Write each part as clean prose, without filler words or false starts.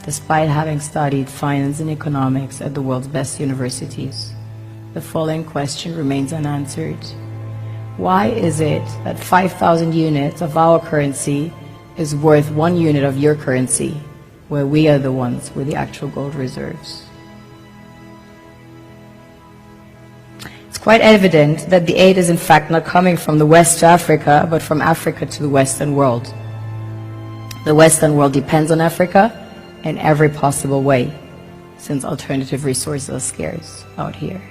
despite having studied finance and economics at the world's best universities. The following question remains unanswered. Why is it that 5,000 units of our currency is worth 1 unit of your currency, where we are the ones with the actual gold reserves? It's quite evident that the aid is in fact not coming from the West to Africa, but from Africa to the Western world. The Western world depends on Africa in every possible way, since alternative resources are scarce out here.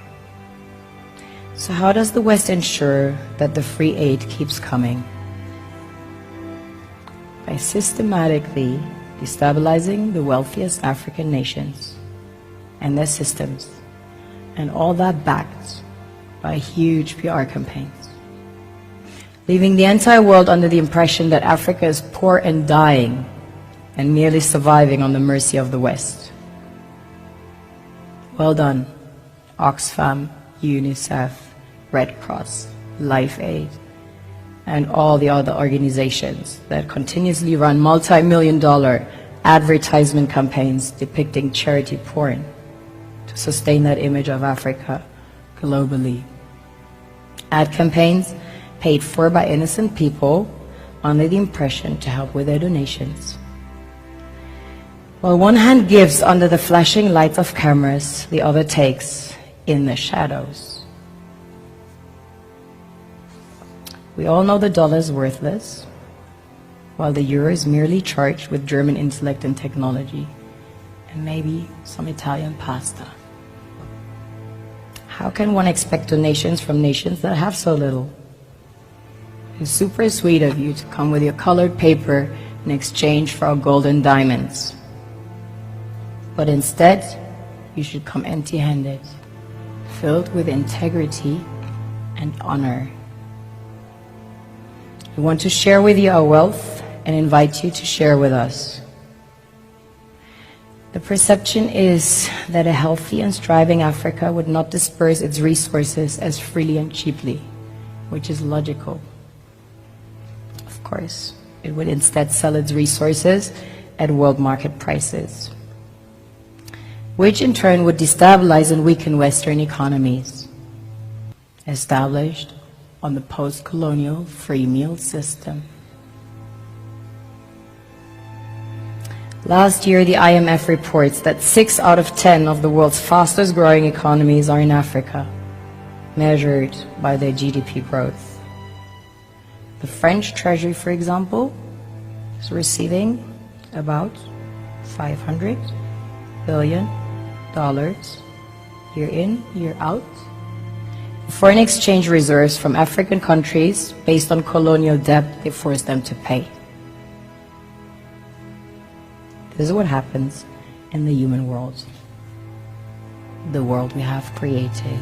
So how does the West ensure that the free aid keeps coming? By systematically destabilizing the wealthiest African nations and their systems, and all that backed by huge PR campaigns, leaving the entire world under the impression that Africa is poor and dying and merely surviving on the mercy of the West. Well done, Oxfam, UNICEF, Red Cross, Life Aid, and all the other organizations that continuously run multi-million-dollar advertisement campaigns depicting charity porn to sustain that image of Africa globally. Ad campaigns paid for by innocent people under the impression to help with their donations. While one hand gives under the flashing lights of cameras, the other takes in the shadows. We all know the dollar is worthless, while the euro is merely charged with German intellect and technology, and maybe some Italian pasta. How can one expect donations from nations that have so little? It's super sweet of you to come with your colored paper in exchange for our gold and diamonds. But instead, you should come empty-handed, filled with integrity and honor. We want to share with you our wealth and invite you to share with us. The perception is that a healthy and thriving Africa would not disperse its resources as freely and cheaply, which is logical. Of course, it would instead sell its resources at world market prices, which in turn would destabilize and weaken Western economies, established on the post-colonial free meal system. Last year, the IMF reports that 6 out of 10 of the world's fastest growing economies are in Africa, measured by their GDP growth. The French Treasury, for example, is receiving about $500 billion year in, year out. Foreign exchange reserves from African countries based on colonial debt they forced them to pay. This is what happens in the human world, the world we have created.